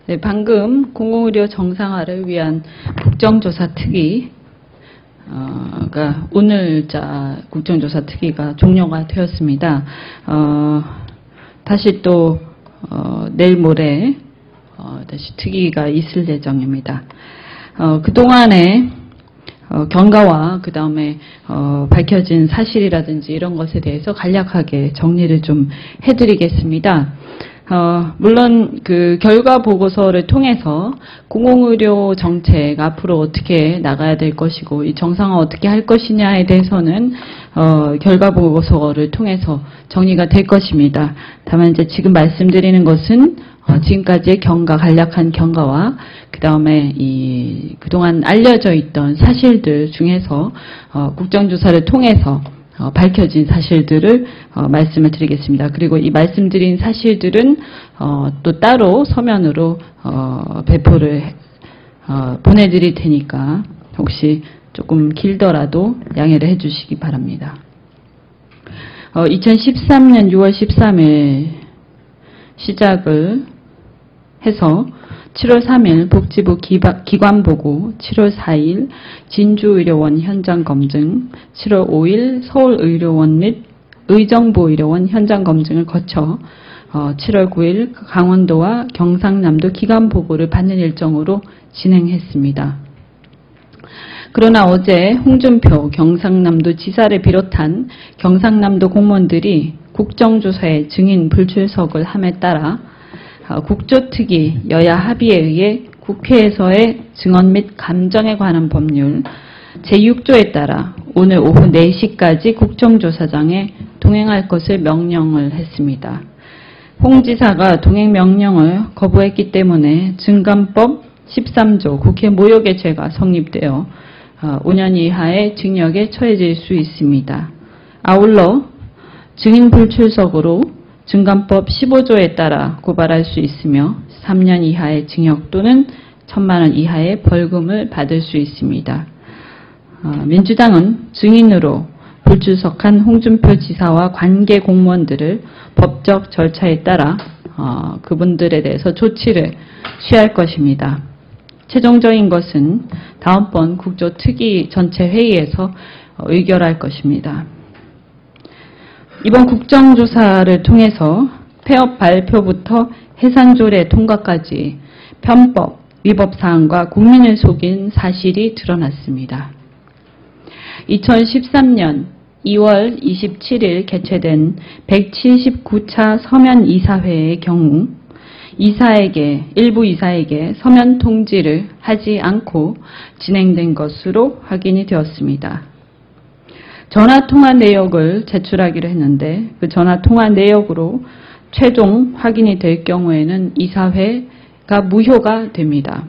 네, 방금 공공의료 정상화를 위한 국정조사 특위가 오늘자 국정조사 특위가 종료가 되었습니다. 다시 또 내일 모레 다시 특위가 있을 예정입니다. 그동안에 경과와 그 다음에 밝혀진 사실이라든지 이런 것에 대해서 간략하게 정리를 좀 해드리겠습니다. 물론 그 결과 보고서를 통해서 공공의료 정책 앞으로 어떻게 나가야 될 것이고 이 정상화 어떻게 할 것이냐에 대해서는 결과 보고서를 통해서 정리가 될 것입니다. 다만 이제 지금 말씀드리는 것은 지금까지의 경과, 간략한 경과와 그 다음에 이 그동안 알려져 있던 사실들 중에서 국정조사를 통해서 밝혀진 사실들을 말씀을 드리겠습니다. 그리고 이 말씀드린 사실들은 또 따로 서면으로 배포를 보내드릴 테니까 혹시 조금 길더라도 양해를 해주시기 바랍니다. 2013년 6월 13일 시작을 해서 7월 3일 복지부 기관보고, 7월 4일 진주의료원 현장검증, 7월 5일 서울의료원 및 의정부의료원 현장검증을 거쳐 7월 9일 강원도와 경상남도 기관보고를 받는 일정으로 진행했습니다. 그러나 어제 홍준표 경상남도 지사를 비롯한 경상남도 공무원들이 국정조사에 증인 불출석을 함에 따라 국조특위 여야 합의에 의해 국회에서의 증언 및 감정에 관한 법률 제6조에 따라 오늘 오후 4시까지 국정조사장에 동행할 것을 명령을 했습니다. 홍 지사가 동행 명령을 거부했기 때문에 증감법 13조 국회 모욕의 죄가 성립되어 5년 이하의 징역에 처해질 수 있습니다. 아울러 증인 불출석으로 증감법 15조에 따라 고발할 수 있으며 3년 이하의 징역 또는 1,000만 원 이하의 벌금을 받을 수 있습니다. 민주당은 증인으로 불출석한 홍준표 지사와 관계 공무원들을 법적 절차에 따라 그분들에 대해서 조치를 취할 것입니다. 최종적인 것은 다음번 국조특위 전체 회의에서 의결할 것입니다. 이번 국정조사를 통해서 폐업 발표부터 해산조례 통과까지 편법, 위법사항과 국민을 속인 사실이 드러났습니다. 2013년 2월 27일 개최된 179차 서면이사회의 경우 일부 이사에게 서면 통지를 하지 않고 진행된 것으로 확인이 되었습니다. 전화통화 내역을 제출하기로 했는데 그 전화통화 내역으로 최종 확인이 될 경우에는 이사회가 무효가 됩니다.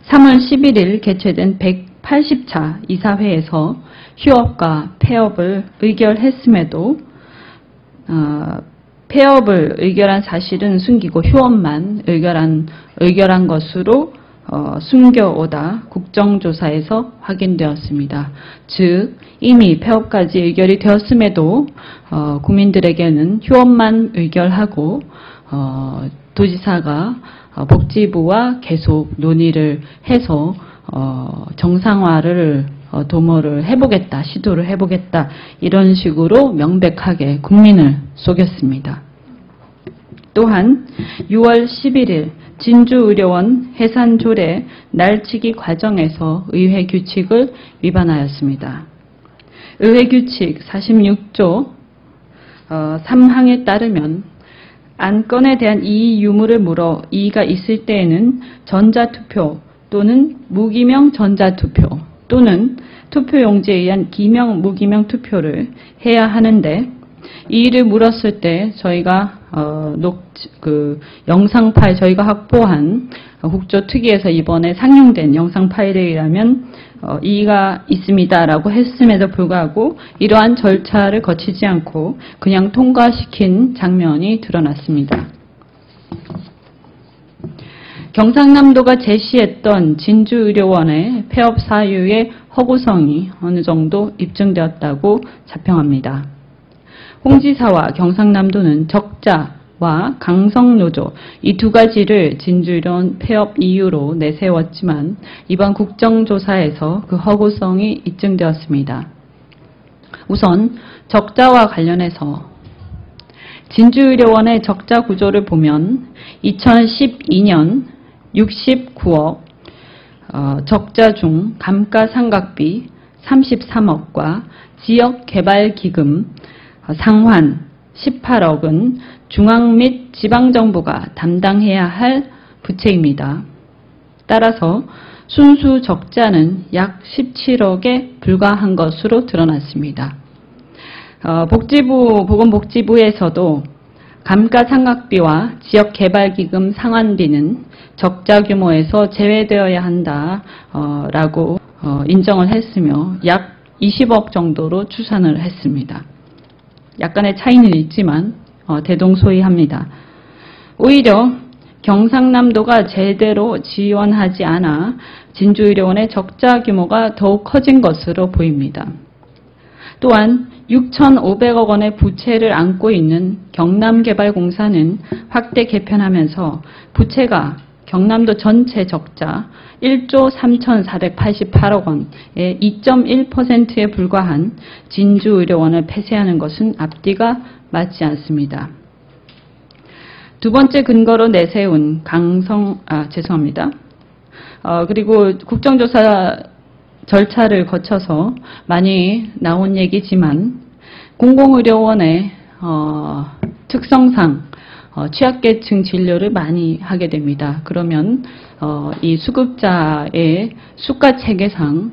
3월 11일 개최된 180차 이사회에서 휴업과 폐업을 의결했음에도 폐업을 의결한 사실은 숨기고 휴업만 의결한 것으로 숨겨오다 국정조사에서 확인되었습니다. 즉 이미 폐업까지 의결이 되었음에도 국민들에게는 휴업만 의결하고 도지사가 복지부와 계속 논의를 해서 정상화를 도모를 해보겠다, 시도를 해보겠다 이런 식으로 명백하게 국민을 속였습니다. 또한 6월 11일 진주의료원 해산조례 날치기 과정에서 의회 규칙을 위반하였습니다. 의회 규칙 46조 3항에 따르면 안건에 대한 이의 유무를 물어 이의가 있을 때에는 전자투표 또는 무기명 전자투표 또는 투표용지에 의한 기명 무기명 투표를 해야 하는데 이의를 물었을 때 저희가 영상 파일 저희가 확보한 국조특위에서 이번에 상용된 영상 파일에 의하면 이의가 있습니다라고 했음에도 불구하고 이러한 절차를 거치지 않고 그냥 통과시킨 장면이 드러났습니다. 경상남도가 제시했던 진주의료원의 폐업 사유의 허구성이 어느 정도 입증되었다고 자평합니다. 홍 지사와 경상남도는 적자 와 강성노조 이 두 가지를 진주의료원 폐업 이유로 내세웠지만 이번 국정조사에서 그 허구성이 입증되었습니다. 우선 적자와 관련해서 진주의료원의 적자 구조를 보면 2012년 69억 적자 중 감가상각비 33억과 지역개발기금 상환 18억은 중앙 및 지방정부가 담당해야 할 부채입니다. 따라서 순수 적자는 약 17억에 불과한 것으로 드러났습니다. 보건복지부에서도 감가상각비와 지역개발기금 상환비는 적자 규모에서 제외되어야 한다라고 인정을 했으며 약 20억 정도로 추산을 했습니다. 약간의 차이는 있지만 대동소이합니다. 오히려 경상남도가 제대로 지원하지 않아 진주의료원의 적자 규모가 더욱 커진 것으로 보입니다. 또한 6,500억 원의 부채를 안고 있는 경남개발공사는 확대 개편하면서 부채가 경남도 전체 적자 1조 3,488억 원의 2.1%에 불과한 진주의료원을 폐쇄하는 것은 앞뒤가 맞지 않습니다. 두 번째 근거로 내세운 그리고 국정조사 절차를 거쳐서 많이 나온 얘기지만 공공의료원의 특성상 취약계층 진료를 많이 하게 됩니다. 그러면 이 수급자의 수가 체계상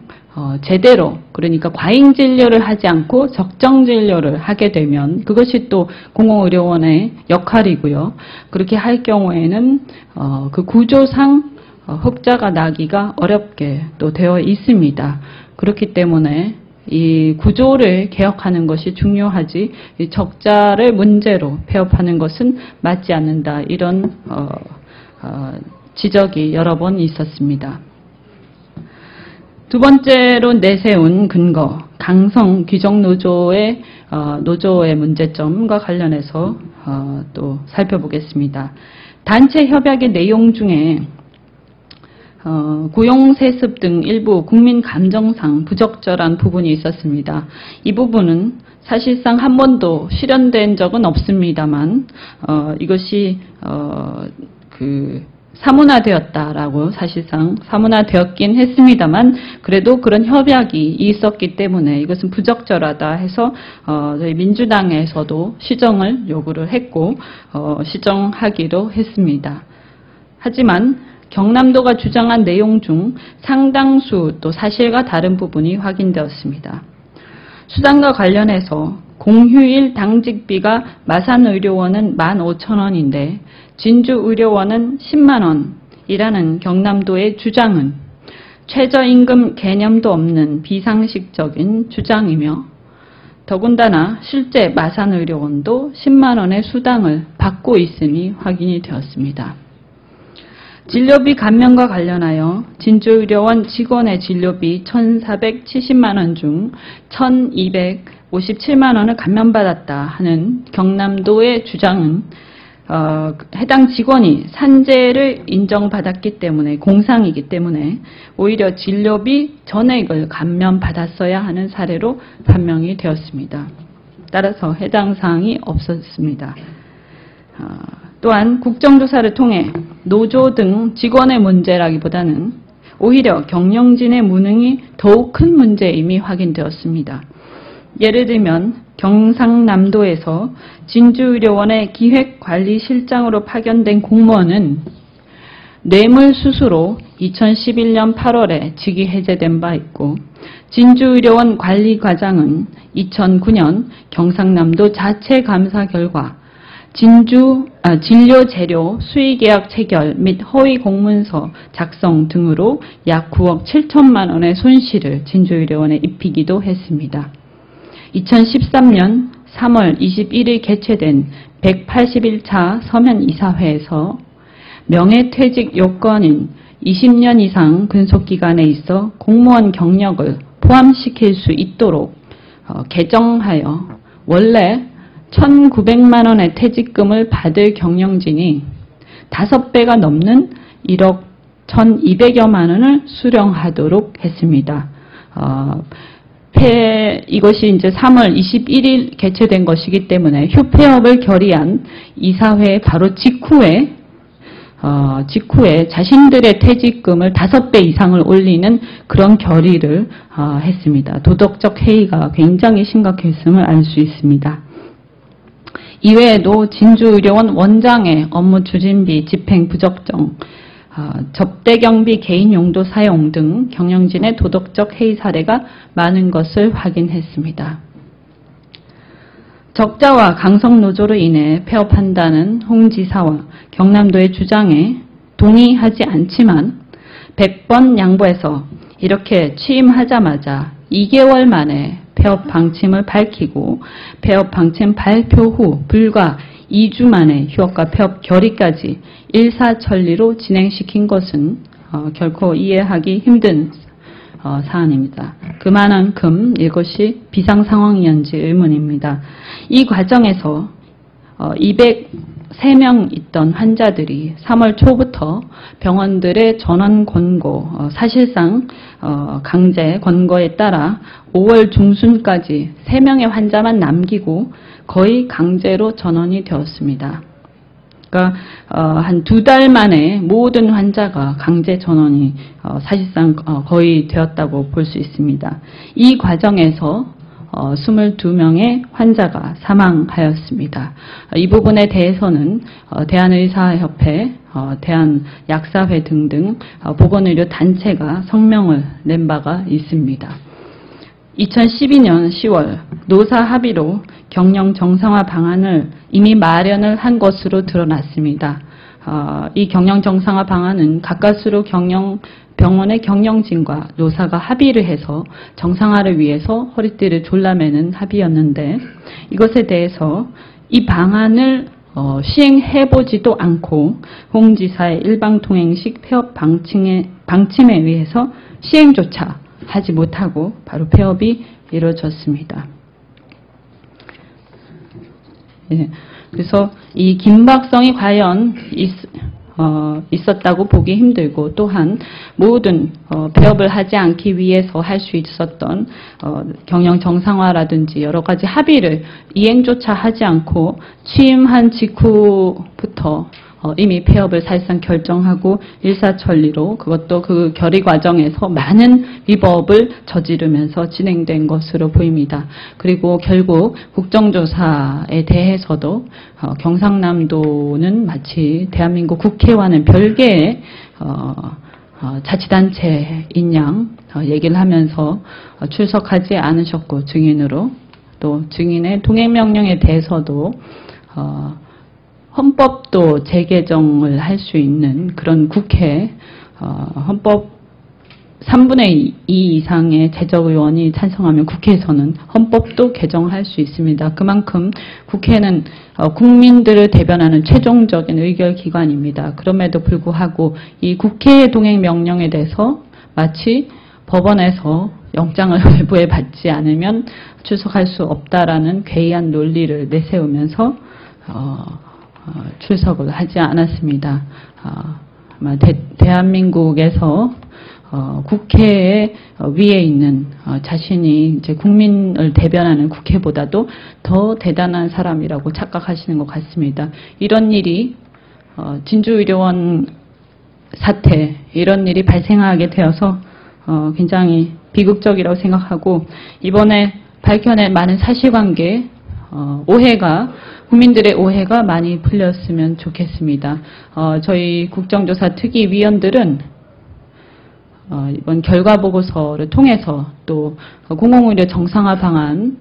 제대로 그러니까 과잉 진료를 하지 않고 적정 진료를 하게 되면 그것이 또 공공의료원의 역할이고요. 그렇게 할 경우에는 그 구조상 흑자가 나기가 어렵게 또 되어 있습니다. 그렇기 때문에 이 구조를 개혁하는 것이 중요하지 이 적자를 문제로 폐업하는 것은 맞지 않는다. 이런 지적이 여러 번 있었습니다. 두 번째로 내세운 근거, 강성 귀족노조의 문제점과 관련해서 또 살펴보겠습니다. 단체 협약의 내용 중에 고용세습 등 일부 국민 감정상 부적절한 부분이 있었습니다. 이 부분은 사실상 한 번도 실현된 적은 없습니다만 이것이 사문화되었다라고 사실상 사문화되었긴 했습니다만 그래도 그런 협약이 있었기 때문에 이것은 부적절하다 해서 저희 민주당에서도 시정을 요구를 했고 시정하기로 했습니다. 하지만 경남도가 주장한 내용 중 상당수 또 사실과 다른 부분이 확인되었습니다. 수당과 관련해서 공휴일 당직비가 마산의료원은 15,000원인데 진주의료원은 10만 원이라는 경남도의 주장은 최저임금 개념도 없는 비상식적인 주장이며 더군다나 실제 마산의료원도 10만 원의 수당을 받고 있음이 확인이 되었습니다. 진료비 감면과 관련하여 진주의료원 직원의 진료비 1,470만 원 중 1,257만 원을 감면받았다 하는 경남도의 주장은 해당 직원이 산재를 인정받았기 때문에 공상이기 때문에 오히려 진료비 전액을 감면받았어야 하는 사례로 판명이 되었습니다. 따라서 해당 사항이 없었습니다. 또한 국정조사를 통해 노조 등 직원의 문제라기보다는 오히려 경영진의 무능이 더욱 큰 문제임이 확인되었습니다. 예를 들면 경상남도에서 진주의료원의 기획관리실장으로 파견된 공무원은 뇌물수수로 2011년 8월에 직위 해제된 바 있고 진주의료원 관리과장은 2009년 경상남도 자체 감사 결과 진료재료 수의계약 체결 및 허위 공문서 작성 등으로 약 9억 7천만 원의 손실을 진주의료원에 입히기도 했습니다. 2013년 3월 21일 개최된 181차 서면이사회에서 명예퇴직 요건인 20년 이상 근속기간에 있어 공무원 경력을 포함시킬 수 있도록 개정하여 원래 1,900만 원의 퇴직금을 받을 경영진이 5배가 넘는 1억 1,200여만 원을 수령하도록 했습니다. 이것이 이제 3월 21일 개최된 것이기 때문에 휴폐업을 결의한 이사회 바로 직후에 자신들의 퇴직금을 5배 이상을 올리는 그런 결의를 했습니다. 도덕적 해이가 굉장히 심각했음을 알 수 있습니다. 이외에도 진주의료원 원장의 업무 추진비, 집행 부적정, 접대경비 개인 용도 사용 등 경영진의 도덕적 해이 사례가 많은 것을 확인했습니다. 적자와 강성노조로 인해 폐업한다는 홍 지사와 경남도의 주장에 동의하지 않지만 100번 양보해서 이렇게 취임하자마자 2개월 만에 폐업 방침을 밝히고 폐업 방침 발표 후 불과 2주 만에 휴업과 폐업 결의까지 일사천리로 진행시킨 것은 결코 이해하기 힘든 사안입니다. 그만큼 이것이 비상상황이었는지 의문입니다. 이 과정에서 203명 있던 환자들이 3월 초부터 병원들의 전원 권고, 사실상 강제 권고에 따라 5월 중순까지 3명의 환자만 남기고 거의 강제로 전원이 되었습니다. 그러니까 한 2달 만에 모든 환자가 강제 전원이 사실상 거의 되었다고 볼 수 있습니다. 이 과정에서 22명의 환자가 사망하였습니다. 이 부분에 대해서는 대한의사협회, 대한약사회 등등 보건의료 단체가 성명을 낸 바가 있습니다. 2012년 10월 노사 합의로 경영 정상화 방안을 이미 마련을 한 것으로 드러났습니다. 이 경영 정상화 방안은 가까스로 병원의 경영진과 노사가 합의를 해서 정상화를 위해서 허리띠를 졸라매는 합의였는데 이것에 대해서 이 방안을 시행해보지도 않고 홍 지사의 일방통행식 폐업 방침에 의해서 시행조차 하지 못하고 바로 폐업이 이루어졌습니다. 예, 그래서 이 긴박성이 과연 있었다고 보기 힘들고 또한 모든 폐업을 하지 않기 위해서 할 수 있었던 경영 정상화라든지 여러 가지 합의를 이행조차 하지 않고 취임한 직후부터 이미 폐업을 사실상 결정하고 일사천리로 그것도 그 결의 과정에서 많은 위법을 저지르면서 진행된 것으로 보입니다. 그리고 결국 국정조사에 대해서도 경상남도는 마치 대한민국 국회와는 별개의 자치단체인 양 얘기를 하면서 출석하지 않으셨고 증인으로 또 증인의 동행명령에 대해서도 헌법도 재개정을 할 수 있는 그런 국회 헌법 3분의 2 이상의 재적의원이 찬성하면 국회에서는 헌법도 개정할 수 있습니다. 그만큼 국회는 국민들을 대변하는 최종적인 의결기관입니다. 그럼에도 불구하고 이 국회의 동행명령에 대해서 마치 법원에서 영장을 외부에 받지 않으면 출석할 수 없다라는 괴이한 논리를 내세우면서 출석을 하지 않았습니다. 아마 대한민국에서 국회 위에 있는 자신이 이제 국민을 대변하는 국회보다도 더 대단한 사람이라고 착각하시는 것 같습니다. 이런 일이 진주의료원 사태 이런 일이 발생하게 되어서 굉장히 비극적이라고 생각하고 이번에 밝혀낸 많은 사실관계 국민들의 오해가 많이 풀렸으면 좋겠습니다. 저희 국정조사 특위위원들은 이번 결과보고서를 통해서 또 공공의료 정상화 방안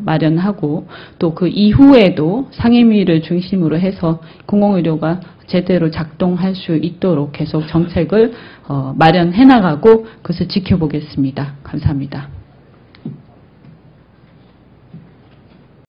마련하고 또 그 이후에도 상임위를 중심으로 해서 공공의료가 제대로 작동할 수 있도록 계속 정책을 마련해 나가고 그것을 지켜보겠습니다. 감사합니다.